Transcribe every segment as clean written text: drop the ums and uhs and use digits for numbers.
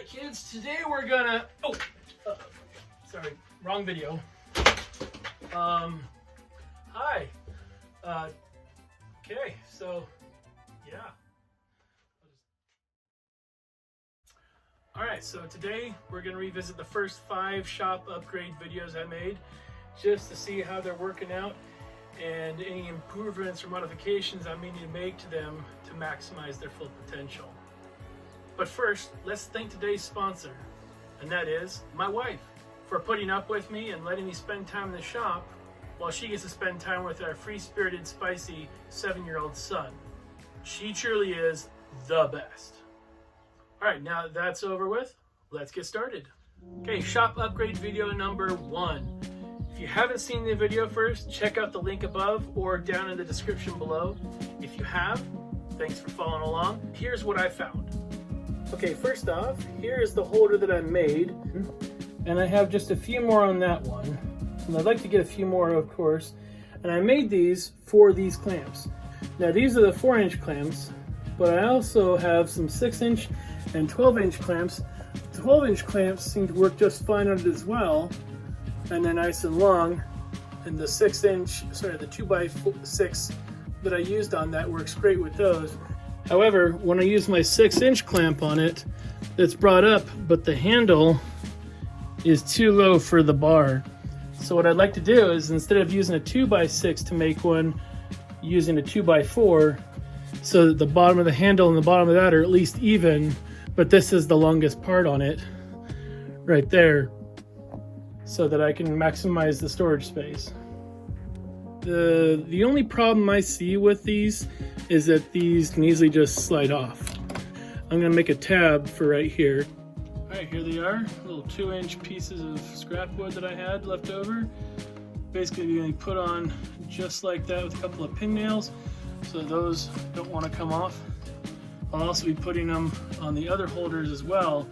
Alright kids, today we're gonna, sorry, wrong video. Hi. Okay, so, yeah. Alright, so today we're gonna revisit the first 5 shop upgrade videos I made, just to see how they're working out and any improvements or modifications I may need to make to them to maximize their full potential. But first, let's thank today's sponsor, and that is my wife, for putting up with me and letting me spend time in the shop while she gets to spend time with our free-spirited, spicy 7-year-old son. She truly is the best. All right, now that that's over with, let's get started. Okay, shop upgrade video number 1. If you haven't seen the video first, check out the link above or down in the description below. If you have, thanks for following along. Here's what I found. Okay, first off, here is the holder that I made, and I have just a few more on that one. And I'd like to get a few more, of course. And I made these for these clamps. Now these are the 4-inch clamps, but I also have some 6-inch and 12-inch clamps. The 12-inch clamps seem to work just fine on it as well, and they're nice and long. And the 2x6 that I used on that works great with those. However, when I use my 6-inch clamp on it, it's brought up, but the handle is too low for the bar. So what I'd like to do is, instead of using a 2x6 to make one, using a 2x4, so that the bottom of the handle and the bottom of that are at least even, but this is the longest part on it, right there, so that I can maximize the storage space. The only problem I see with these is that these can easily just slide off. I'm gonna make a tab for right here. All right, here they are, little 2-inch pieces of scrap wood that I had left over. Basically, you're gonna put on just like that with a couple of pin nails, so those don't want to come off. I'll also be putting them on the other holders as well.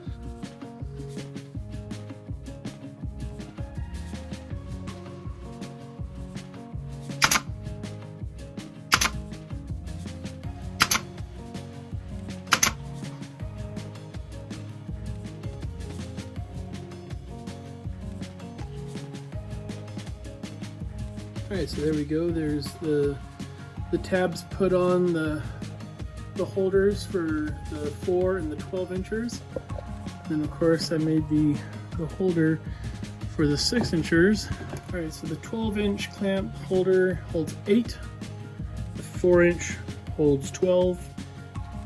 Alright, so there we go. There's the tabs put on the holders for the 4 and the 12 inchers. And of course I made the holder for the 6 inchers. Alright, so the 12-inch clamp holder holds 8, the 4-inch holds 12,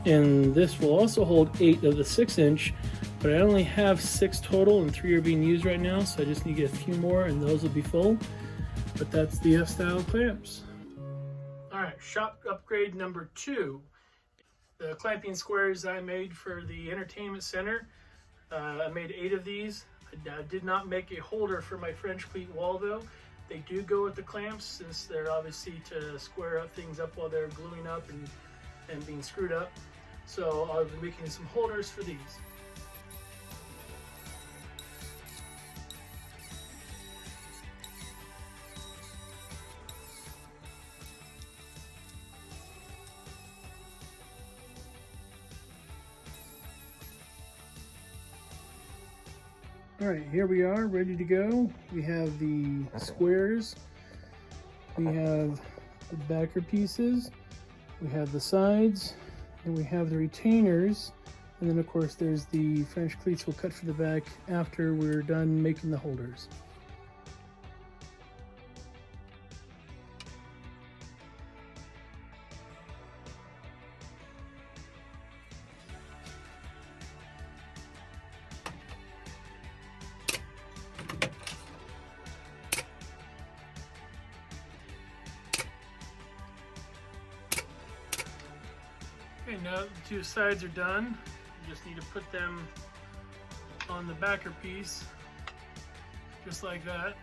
and this will also hold 8 of the 6-inch, but I only have 6 total and 3 are being used right now, so I just need to get a few more and those will be full. But that's the F-style clamps. Alright, shop upgrade number 2. The clamping squares I made for the entertainment center. I made 8 of these. I did not make a holder for my French cleat wall though. They do go with the clamps since they're obviously to square up things up while they're gluing up and being screwed up. So I'll be making some holders for these. All right, here we are, ready to go. We have the squares, we have the backer pieces, we have the sides, and we have the retainers, and then of course there's the French cleats we'll cut for the back after we're done making the holders. Okay, now that the 2 sides are done, you just need to put them on the backer piece, just like that.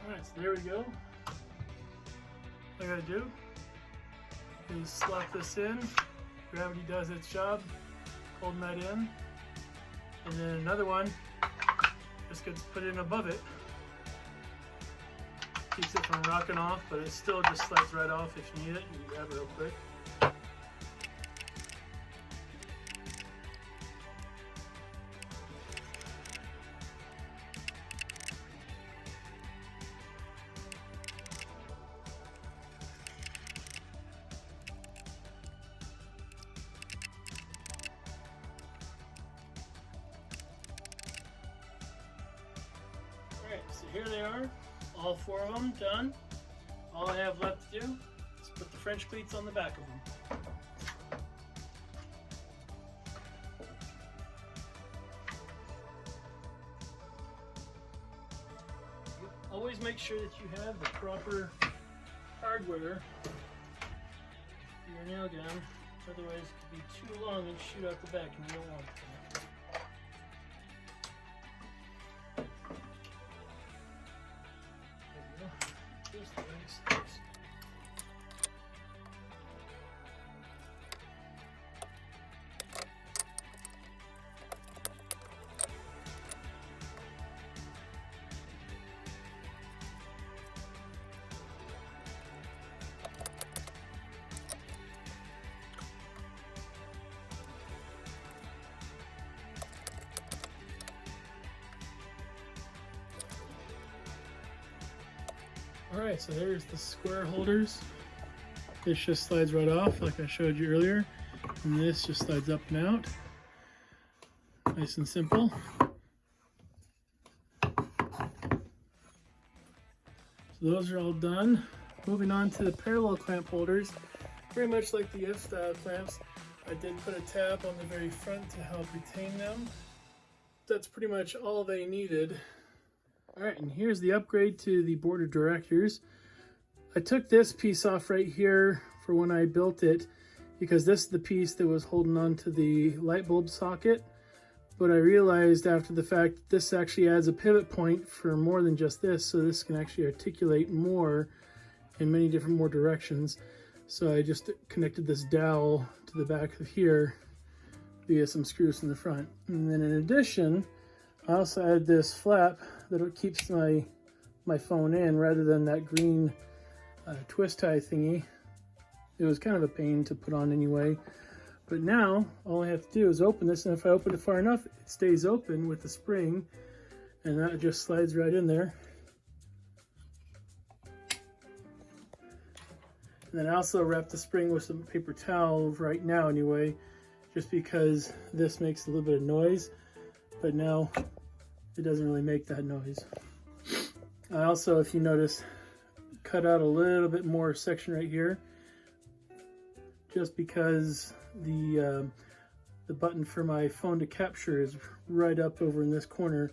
Alright, so there we go. All I gotta do is slot this in. Gravity does its job, holding that in. And then another one just gets put in above it. Keeps it from rocking off, but it still just slides right off if you need it. You can grab it real quick. So here they are, all 4 of them done. All I have left to do is put the French cleats on the back of them. Always make sure that you have the proper hardware for your nail gun, otherwise it could be too long and shoot out the back and you don't want it. Alright, so there's the square holders. This just slides right off like I showed you earlier. And this just slides up and out. Nice and simple. So those are all done. Moving on to the parallel clamp holders. Very much like the F-style clamps, I did put a tab on the very front to help retain them. That's pretty much all they needed. Alright, and here's the upgrade to the board of directors. I took this piece off right here for when I built it because this is the piece that was holding on to the light bulb socket. But I realized after the fact this actually adds a pivot point for more than just this, so this can actually articulate more in many different more directions. So I just connected this dowel to the back of here via some screws in the front. And then in addition, I also added this flap that keeps my phone in rather than that green twist tie thingy. It was kind of a pain to put on anyway. But now all I have to do is open this, and if I open it far enough, it stays open with the spring, and that just slides right in there. And then I also wrap the spring with some paper towel right now anyway, just because this makes a little bit of noise, but now it doesn't really make that noise. I also, if you notice, cut out a little bit more section right here, just because the button for my phone to capture is right up over in this corner,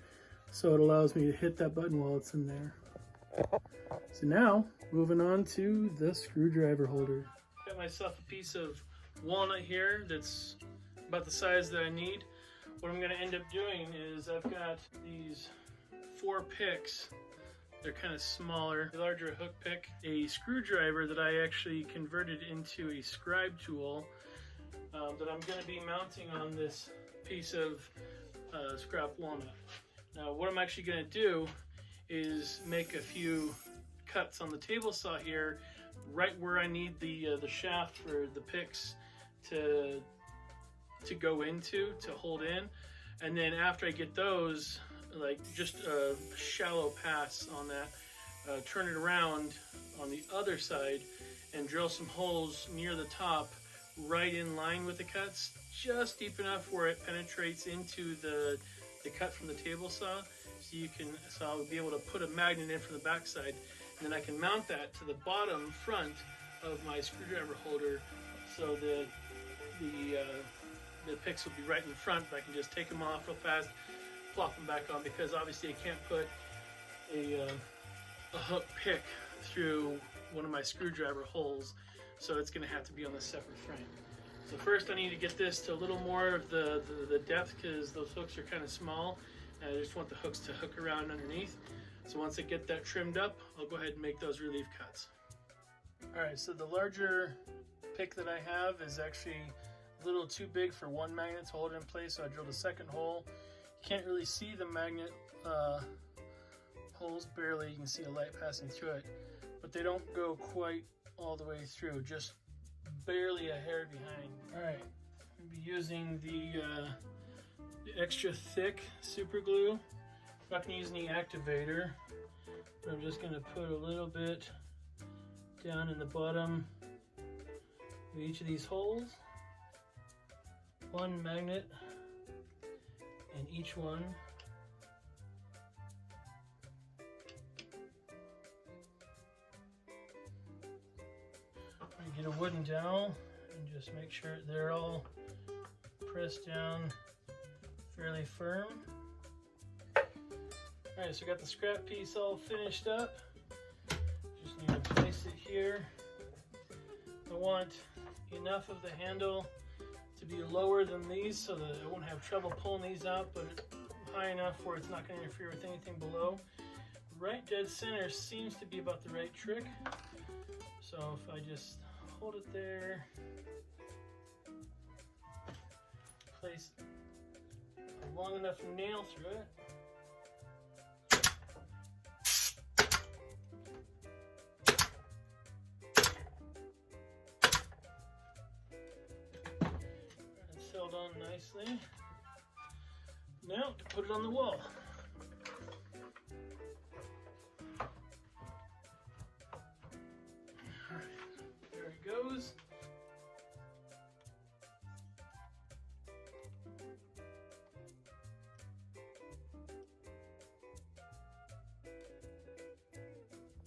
so it allows me to hit that button while it's in there. So now, moving on to the screwdriver holder. Got myself a piece of walnut here that's about the size that I need. What I'm going to end up doing is I've got these 4 picks. They're kind of smaller, larger hook pick, a screwdriver that I actually converted into a scribe tool that I'm going to be mounting on this piece of scrap walnut. Now what I'm actually going to do is make a few cuts on the table saw here, right where I need the shaft for the picks to go into, to hold in. And then after I get those, like just a shallow pass on that, turn it around on the other side and drill some holes near the top right in line with the cuts, just deep enough where it penetrates into the cut from the table saw, so I'll be able to put a magnet in from the back side, and then I can mount that to the bottom front of my screwdriver holder, so the picks will be right in front, but I can just take them off real fast, plop them back on, because obviously I can't put a hook pick through one of my screwdriver holes, so it's going to have to be on a separate frame. So first I need to get this to a little more of the depth, because those hooks are kind of small, and I just want the hooks to hook around underneath. So once I get that trimmed up, I'll go ahead and make those relief cuts. Alright, so the larger pick that I have is actually a little too big for one magnet to hold it in place, so I drilled a second hole. You can't really see the magnet holes, barely. You can see a light passing through it, but they don't go quite all the way through, just barely a hair behind. Alright, I'll be using the extra thick super glue. I'm not going to use any activator, but I'm just going to put a little bit down in the bottom of each of these holes. One magnet in each one. Get a wooden dowel and just make sure they're all pressed down fairly firm. Alright, so I got the scrap piece all finished up. Just need to place it here. I want enough of the handle to be lower than these so that I won't have trouble pulling these out, but high enough where it's not going to interfere with anything below. Right dead center seems to be about the right trick. So if I just hold it there, place a long enough nail through it, it's held on nicely. Now to put it on the wall. Goes.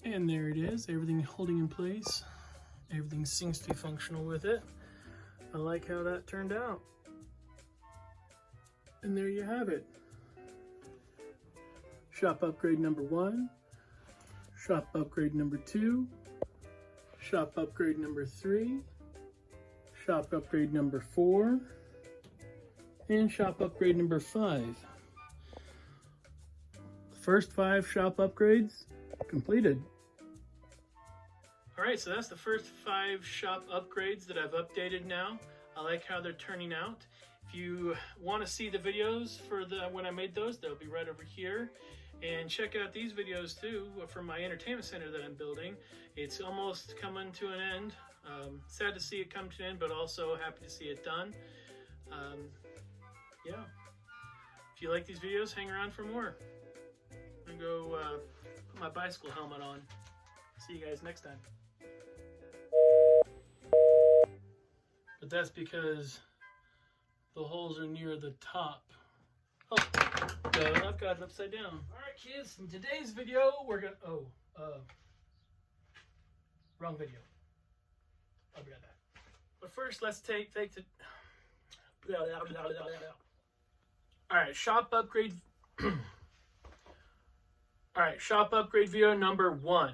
And there it is, everything holding in place. Everything seems to be functional with it. I like how that turned out. And there you have it. Shop upgrade number 1, shop upgrade number 2, shop upgrade number 3, shop upgrade number 4, and shop upgrade number 5. The first 5 shop upgrades completed. Alright, so that's the first 5 shop upgrades that I've updated now. I like how they're turning out. If you want to see the videos for when I made those, they'll be right over here. And check out these videos too from my entertainment center that I'm building. It's almost coming to an end. Sad to see it come to an end, but also happy to see it done. Yeah. If you like these videos, hang around for more. I'm gonna go put my bicycle helmet on. See you guys next time. But that's because the holes are near the top. Oh, I've got it upside down. Alright kids, in today's video, we're gonna, wrong video. I'll be right back. But first, let's take the, alright, shop upgrade, alright, shop upgrade video number 1.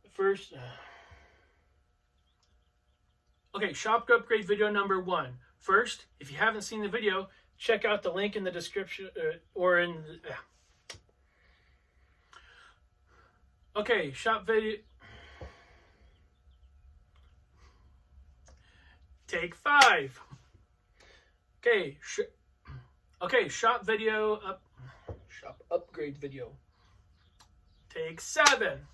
First, okay, shop upgrade video number 1. First, if you haven't seen the video, check out the link in the description or in the, okay, shop video. Take 5. Okay, shop video up. Shop upgrade video. Take 7.